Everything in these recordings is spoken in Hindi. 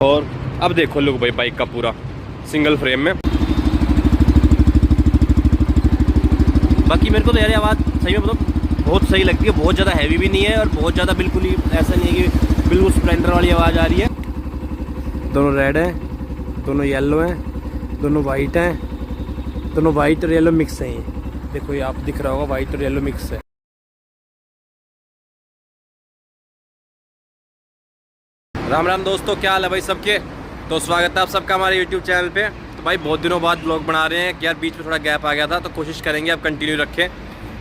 और अब देखो लुक भाई बाइक का पूरा सिंगल फ्रेम में। बाकी मेरे को तो यार आवाज़ सही में मतलब बहुत सही लगती है, बहुत ज़्यादा हैवी भी नहीं है और बहुत ज़्यादा बिल्कुल ही ऐसा नहीं है कि बिल्कुल स्प्लेंडर वाली आवाज़ आ रही है। दोनों रेड हैं, दोनों येलो हैं, दोनों वाइट हैं, दोनों वाइट और येलो मिक्स हैं। ये देखो, ये आप दिख रहा होगा वाइट और येलो मिक्स है। राम राम दोस्तों, क्या हाल है भाई सबके। तो स्वागत है आप सबका हमारे यूट्यूब चैनल पे। तो भाई बहुत दिनों बाद ब्लॉग बना रहे हैं कि यार बीच में थोड़ा गैप आ गया था, तो कोशिश करेंगे अब कंटिन्यू रखें।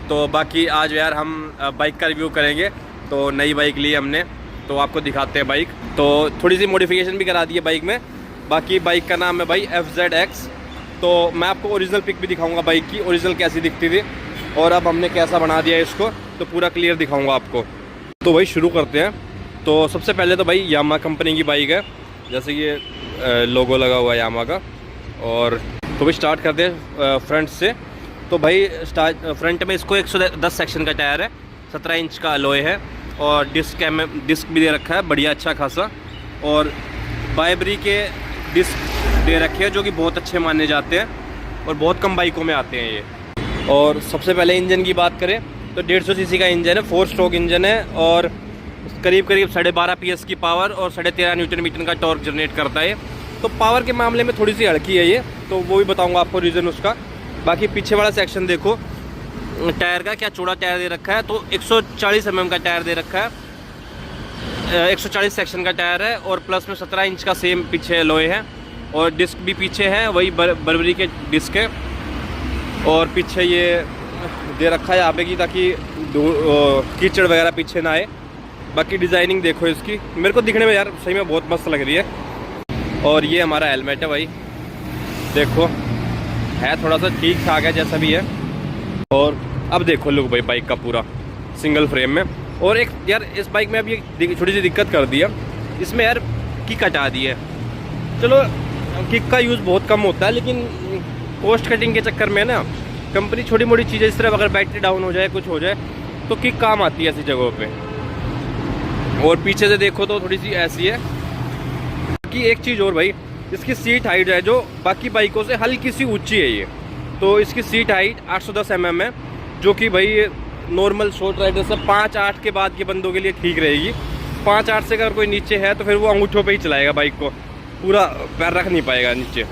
तो बाकी आज यार हम बाइक का रिव्यू करेंगे। तो नई बाइक ली हमने, तो आपको दिखाते हैं बाइक। तो थोड़ी सी मॉडिफिकेशन भी करा दी है बाइक में। बाकी बाइक का नाम है भाई FZX। तो मैं आपको ओरिजिनल पिक भी दिखाऊँगा बाइक की, ओरिजिनल कैसी दिखती थी और अब हमने कैसा बना दिया है इसको, तो पूरा क्लियर दिखाऊँगा आपको। तो भाई शुरू करते हैं। तो सबसे पहले तो भाई यामा कंपनी की बाइक है, जैसे ये लोगो लगा हुआ है यामा का। और तो भाई स्टार्ट करते हैं फ्रंट से। तो भाई फ्रंट में इसको 110 सेक्शन का टायर है, 17 इंच का अलॉय है और डिस्क भी दे रखा है बढ़िया अच्छा खासा। और बाइबरी के डिस्क दे रखे हैं जो कि बहुत अच्छे माने जाते हैं और बहुत कम बाइकों में आते हैं ये। और सबसे पहले इंजन की बात करें तो 150 सीसी का इंजन है, 4 स्ट्रोक इंजन है और करीब 12.5 PS की पावर और 13.5 न्यूटन मीटर का टॉर्क जनरेट करता है। तो पावर के मामले में थोड़ी सी हल्की है ये, तो वो भी बताऊंगा आपको रीज़न उसका। बाकी पीछे वाला सेक्शन देखो टायर का, क्या चौड़ा टायर दे रखा है। तो 140 mm का टायर दे रखा है, 140 सेक्शन का टायर है और प्लस में 17 इंच का सेम पीछे अलॉय है। और डिस्क भी पीछे है, वही बर्बरी के डिस्क है। और पीछे ये दे रखा है यहाँ पे कि ताकि कीचड़ वगैरह पीछे ना आए। बाकी डिज़ाइनिंग देखो इसकी, मेरे को दिखने में यार सही में बहुत मस्त लग रही है। और ये हमारा हेलमेट है भाई, देखो है थोड़ा सा ठीक ठाक है जैसा भी है। और अब देखो लुक भाई बाइक का पूरा सिंगल फ्रेम में। और एक यार इस बाइक में अब ये छोटी सी दिक्कत कर दी है, इसमें यार किक हटा दी है। चलो किक का यूज़ बहुत कम होता है, लेकिन कॉस्ट कटिंग के चक्कर में ना कंपनी छोटी मोटी चीज़ें इस तरह, अगर बैटरी डाउन हो जाए कुछ हो जाए तो किक काम आती है ऐसी जगहों पर। और पीछे से देखो तो थोड़ी सी ऐसी है कि एक चीज़ और भाई, इसकी सीट हाइट है जो बाकी बाइकों से हल्की सी ऊंची है ये। तो इसकी सीट हाइट 810 mm है, जो कि भाई नॉर्मल शॉर्ट राइडर से 5-8 के बाद के बंदों के लिए ठीक रहेगी। 5-8 से अगर कोई नीचे है तो फिर वो अंगूठों पे ही चलाएगा बाइक को, पूरा पैर रख नहीं पाएगा नीचे।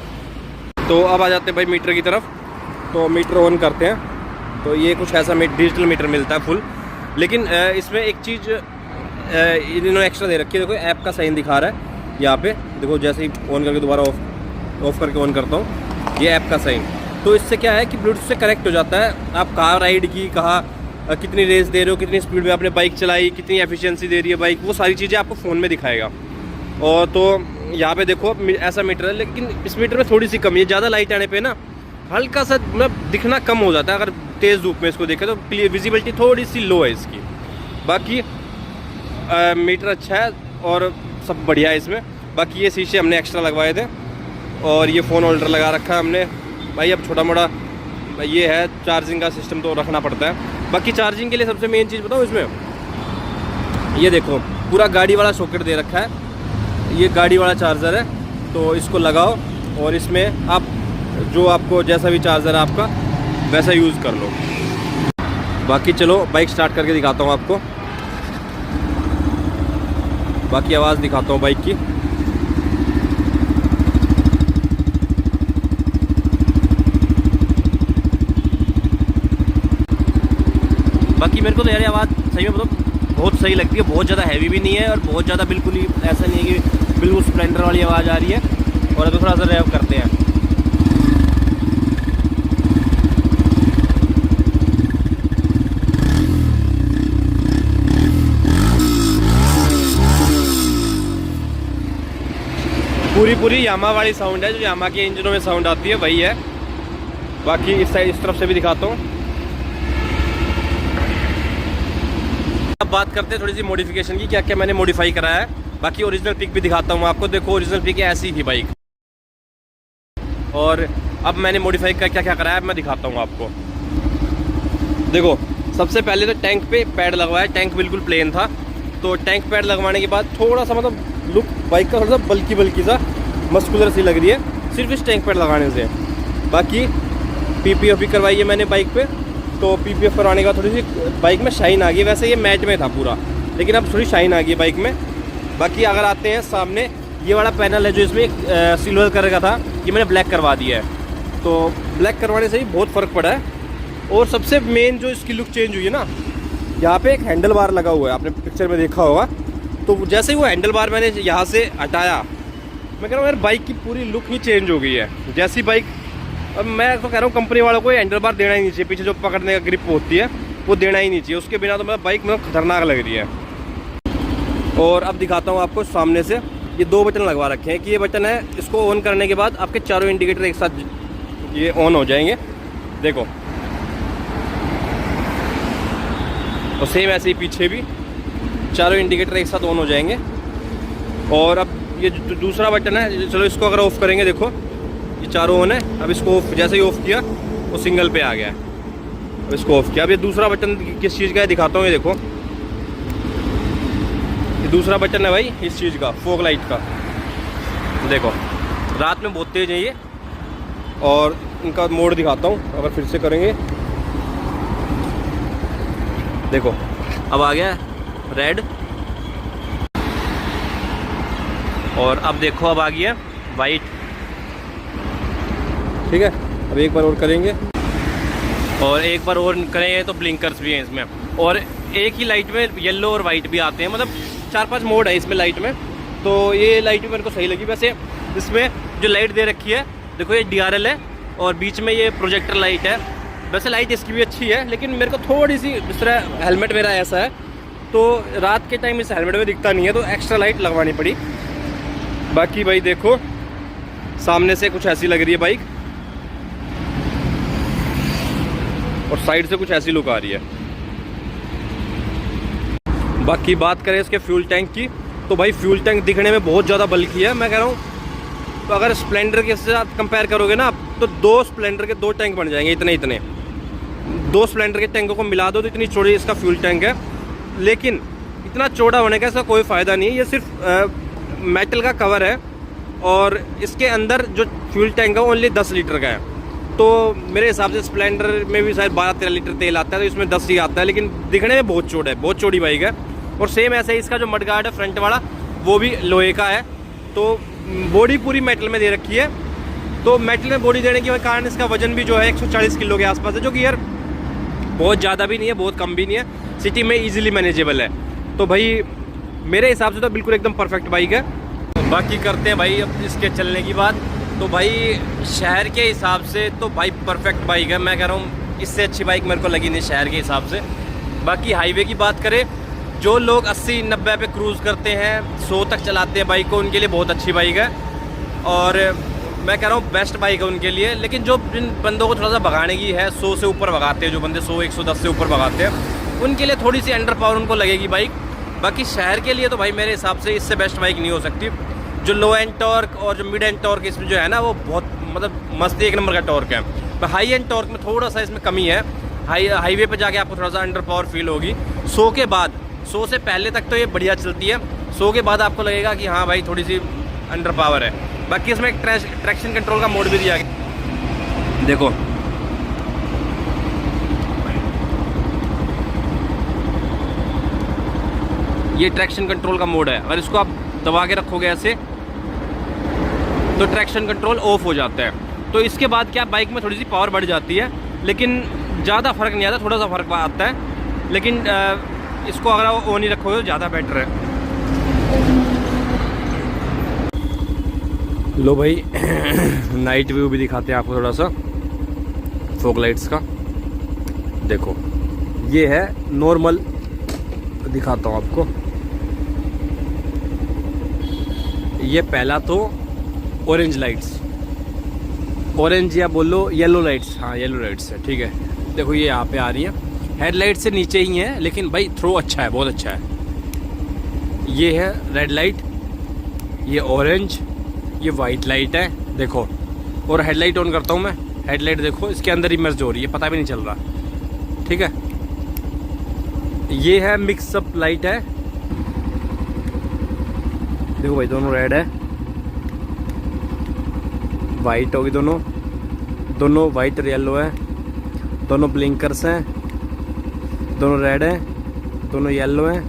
तो अब आ जाते हैं भाई मीटर की तरफ। तो मीटर ऑन करते हैं तो ये कुछ ऐसा डिजिटल मीटर मिलता है फुल। लेकिन इसमें एक चीज़ इन्होंने एक्स्ट्रा दे रखी है, देखो ऐप का साइन दिखा रहा है यहाँ पे। देखो जैसे ही ऑन करके दोबारा ऑफ करके ऑन करता हूँ, ये ऐप का साइन। तो इससे क्या है कि ब्लूटूथ से कनेक्ट हो जाता है। आप कहाँ राइड की, कहाँ कितनी रेस दे रहे हो, कितनी स्पीड में आपने बाइक चलाई, कितनी एफिशिएंसी दे रही है बाइक, वो सारी चीज़ें आपको फ़ोन में दिखाएगा। और तो यहाँ पे देखो ऐसा मीटर है, लेकिन इस मीटर में थोड़ी सी कमी है। ज़्यादा लाइट आने पर ना हल्का सा मतलब दिखना कम हो जाता है। अगर तेज़ धूप में इसको देखें तो क्लियर विजिबिलिटी थोड़ी सी लो है इसकी। बाकी मीटर अच्छा है और सब बढ़िया है इसमें। बाकी ये शीशे हमने एक्स्ट्रा लगवाए थे और ये फ़ोन होल्डर लगा रखा है हमने भाई। अब छोटा मोटा ये है, चार्जिंग का सिस्टम तो रखना पड़ता है। बाकी चार्जिंग के लिए सबसे मेन चीज़ बताऊँ इसमें, ये देखो पूरा गाड़ी वाला सॉकेट दे रखा है। ये गाड़ी वाला चार्जर है, तो इसको लगाओ और इसमें आप जो आपको जैसा भी चार्जर है आपका वैसा यूज़ कर लो। बाकी चलो बाइक स्टार्ट करके दिखाता हूँ आपको, बाकी आवाज़ दिखाता हूँ बाइक की। बाकी मेरे को तो यार आवाज़ सही में मतलब बहुत सही लगती है, बहुत ज़्यादा हैवी भी नहीं है और बहुत ज़्यादा बिल्कुल ही ऐसा नहीं है कि बिल्कुल स्प्लेंडर वाली आवाज़ आ रही है। और अभी थोड़ा सा रेव करते हैं। पूरी यामा वाली साउंड है, जो यामा के इंजनों में साउंड आती है वही है। बाकी इस साइड इस तरफ से भी दिखाता हूँ। अब बात करते हैं थोड़ी सी मॉडिफिकेशन की, क्या क्या मैंने मॉडिफाई कराया है। बाकी ओरिजिनल पिक भी दिखाता हूँ आपको। देखो ओरिजिनल पिक ऐसी थी बाइक, और अब मैंने मॉडिफाई क्या क्या कराया है मैं दिखाता हूँ आपको। देखो सबसे पहले तो टैंक पे पैड लगवाया, टैंक बिल्कुल प्लेन था। तो टैंक पैड लगवाने के बाद थोड़ा सा मतलब लुक बाइक का थोड़ा सा बल्की सा मस्कुलर सी लग रही है सिर्फ इस टैंक पैड लगाने से। बाकी PPF भी करवाई है मैंने बाइक पे, तो PPF करवाने का थोड़ी सी बाइक में शाइन आ गई। वैसे ये मैट में था पूरा, लेकिन अब थोड़ी शाइन आ गई बाइक में। बाकी अगर आते हैं सामने, ये वाला पैनल है जो इसमें सिल्वर कलर का था, ये मैंने ब्लैक करवा दिया है। तो ब्लैक करवाने से ही बहुत फ़र्क पड़ा है। और सबसे मेन जो इसकी लुक चेंज हुई है ना, यहाँ पे एक हैंडल बार लगा हुआ है, आपने पिक्चर में देखा होगा। तो जैसे ही वो हैंडल बार मैंने यहाँ से हटाया, मैं कह रहा हूँ यार बाइक की पूरी लुक ही चेंज हो गई है। जैसी बाइक, अब मैं तो कह रहा हूँ कंपनी वालों को हैंडल बार देना ही नहीं चाहिए, पीछे जो पकड़ने का ग्रिप होती है वो देना ही नहीं चाहिए। उसके बिना तो मेरा बाइक मतलब खतरनाक लग रही है। और अब दिखाता हूँ आपको सामने से, ये 2 बटन लगवा रखे हैं कि ये बटन है, इसको ऑन करने के बाद आपके चारों इंडिकेटर एक साथ ये ऑन हो जाएंगे। देखो, और सेम ऐसे ही पीछे भी चारों इंडिकेटर एक साथ ऑन हो जाएंगे। और अब ये दूसरा बटन है, चलो इसको अगर ऑफ़ करेंगे, देखो ये चारों ऑन है। अब इसको ऑफ, जैसे ही ऑफ़ किया वो सिंगल पे आ गया। अब इसको ऑफ़ किया। अब ये दूसरा बटन किस चीज़ का है दिखाता हूँ। ये देखो, ये दूसरा बटन है भाई इस चीज़ का, फॉग लाइट का। देखो रात में बहुत तेज़ है ये। और इनका मोड दिखाता हूँ, अगर फिर से करेंगे, देखो अब आ गया रेड। और अब देखो अब आ गया वाइट। ठीक है, अब एक बार और करेंगे, और एक बार और करेंगे तो ब्लिंकर्स भी हैं इसमें। और एक ही लाइट में येलो और वाइट भी आते हैं, मतलब 4-5 मोड है इसमें लाइट में। तो ये लाइट भी मेरे को सही लगी। वैसे इसमें जो लाइट दे रखी है, देखो ये DRL है और बीच में ये प्रोजेक्टर लाइट है। वैसे लाइट इसकी भी अच्छी है, लेकिन मेरे को थोड़ी सी, इस तरह हेलमेट मेरा ऐसा है तो रात के टाइम इस हेलमेट में दिखता नहीं है, तो एक्स्ट्रा लाइट लगवानी पड़ी। बाकी भाई देखो सामने से कुछ ऐसी लग रही है बाइक, और साइड से कुछ ऐसी लुक आ रही है। बाकी बात करें इसके फ्यूल टैंक की, तो भाई फ्यूल टैंक दिखने में बहुत ज़्यादा बल्कि है। मैं कह रहा हूँ तो अगर स्प्लेंडर के साथ कंपेयर करोगे ना, तो 2 स्प्लेंडर के 2 टैंक बन जाएंगे, इतने 2 स्प्लेंडर के टैंकों को मिला दो तो इतनी चौड़ी इसका फ्यूल टैंक है। लेकिन इतना चौड़ा होने का इसका कोई फ़ायदा नहीं है। ये सिर्फ मेटल का कवर है, और इसके अंदर जो फ्यूल टैंक है ओनली 10 लीटर का है। तो मेरे हिसाब से स्प्लेंडर में भी शायद 12-13 लीटर तेल आता है, तो इसमें 10 ही आता है। लेकिन दिखने में बहुत चौड़ा है, बहुत चौड़ी बाइक है। और सेम ऐसे ही इसका जो मडगार्ड है फ्रंट वाला, वो भी लोहे का है। तो बॉडी पूरी मेटल में दे रखी है। तो मेटल में बॉडी देने के कारण इसका वजन भी जो है 140 किलो के आसपास है, जो कि यार बहुत ज़्यादा भी नहीं है, बहुत कम भी नहीं है, सिटी में ईजिली मैनेजेबल है। तो भाई मेरे हिसाब से तो बिल्कुल एकदम परफेक्ट बाइक है। बाकी करते हैं भाई अब इसके चलने की बात। तो भाई शहर के हिसाब से तो भाई परफेक्ट बाइक है। मैं कह रहा हूँ इससे अच्छी बाइक मेरे को लगी नहीं शहर के हिसाब से। बाकी हाईवे की बात करें, जो लोग 80-90 पे क्रूज़ करते हैं, 100 तक चलाते हैं बाइक को, उनके लिए बहुत अच्छी बाइक है। और मैं कह रहा हूँ बेस्ट बाइक है उनके लिए। लेकिन जो जिन बंदों को थोड़ा सा भगाने की है, 100 से ऊपर भगाते हैं, जो बंदे 100-110 से ऊपर भगाते हैं, उनके लिए थोड़ी सी अंडर पावर उनको लगेगी बाइक। बाकी शहर के लिए तो भाई मेरे हिसाब से इससे बेस्ट बाइक नहीं हो सकती। जो लो एंड टॉर्क और जो मिड एंड टॉर्क इसमें जो है ना, वो बहुत मतलब मस्त एक नंबर का टॉर्क है। पर हाई एंड टॉर्क में थोड़ा सा इसमें कमी है। हाईवे पे जाके आपको थोड़ा सा अंडर पावर फील होगी। 100 के बाद, 100 से पहले तक तो ये बढ़िया चलती है, 100 के बाद आपको लगेगा कि हाँ भाई थोड़ी सी अंडर पावर है। बाकी इसमें एक ट्रैक्शन कंट्रोल का मोड भी दिया गया, देखो ये ट्रैक्शन कंट्रोल का मोड है। अगर इसको आप दबा के रखोगे ऐसे तो ट्रैक्शन कंट्रोल ऑफ हो जाता है। तो इसके बाद क्या, बाइक में थोड़ी सी पावर बढ़ जाती है, लेकिन ज़्यादा फर्क नहीं आता, थोड़ा सा फर्क आता है। लेकिन इसको अगर आप ऑन ही रखोगे तो ज़्यादा बेटर है। लो भाई नाइट व्यू भी दिखाते हैं आपको थोड़ा सा फॉग लाइट्स का। देखो ये है नॉर्मल, दिखाता हूँ आपको। ये पहला तो ऑरेंज लाइट्स, ऑरेंज या बोलो येलो लाइट्स, हाँ येलो लाइट्स है, ठीक है। देखो ये यहाँ पे आ रही है, हेडलाइट से नीचे ही है, लेकिन भाई थ्रो अच्छा है, बहुत अच्छा है। ये है रेड लाइट, ये ऑरेंज, ये वाइट लाइट है, देखो। और हेडलाइट ऑन करता हूँ मैं, हेडलाइट देखो इसके अंदर ही मर्ज हो रही है, पता भी नहीं चल रहा, ठीक है। ये है मिक्सअप लाइट है, देखो भाई दोनों रेड है, वाइट होगी दोनों, दोनों वाइट और येलो है, दोनों ब्लिंकर्स हैं, दोनों रेड हैं, दोनों येलो हैं,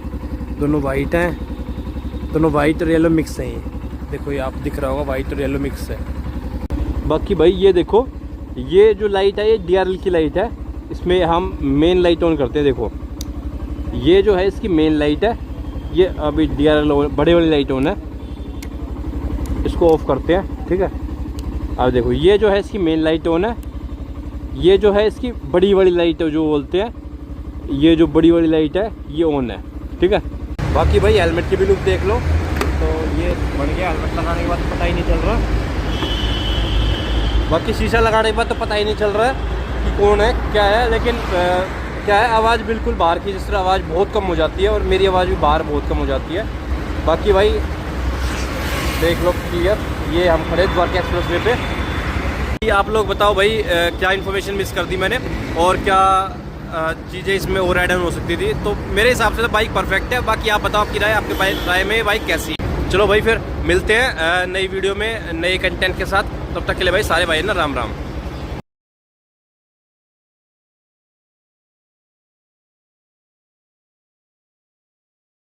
दोनों वाइट हैं, दोनों वाइट और येलो मिक्स हैं। ये देखो, ये आप दिख रहा होगा वाइट और येलो मिक्स है। बाकी भाई ये देखो, ये जो लाइट है ये DRL की लाइट है, इसमें हम मेन लाइट ऑन करते हैं। देखो ये जो है इसकी मेन लाइट है, ये अभी DRL बड़े वाली लाइट ऑन है, इसको ऑफ करते हैं, ठीक है। अब देखो ये जो है इसकी मेन लाइट ऑन है, ये जो है इसकी बड़ी वाली लाइट है जो बोलते हैं, ये जो बड़ी वाली लाइट है ये ऑन है, ठीक है। बाकी भाई हेलमेट की भी लुक देख लो, तो ये बन गया। हेलमेट लगाने के बाद पता ही नहीं चल रहा, बाकी शीशा लगाने के बाद तो पता ही नहीं चल रहा है कि कौन है क्या है, लेकिन क्या है, आवाज़ बिल्कुल बाहर की जिस तरह आवाज़ बहुत कम हो जाती है, और मेरी आवाज़ भी बाहर बहुत कम हो जाती है। बाकी भाई देख लो क्लियर, ये हम खड़े द्वारका एक्सप्रेस वे पे। आप लोग बताओ भाई क्या इन्फॉर्मेशन मिस कर दी मैंने, और क्या चीज़ें इसमें और ऐड ऑन हो सकती थी। तो मेरे हिसाब से तो बाइक परफेक्ट है, बाकी आप बताओ आपकी राय, आपके राय में बाइक कैसी है। चलो भाई फिर मिलते हैं नई वीडियो में नए कंटेंट के साथ, तब तक के लिए भाई सारे भाई ना राम राम।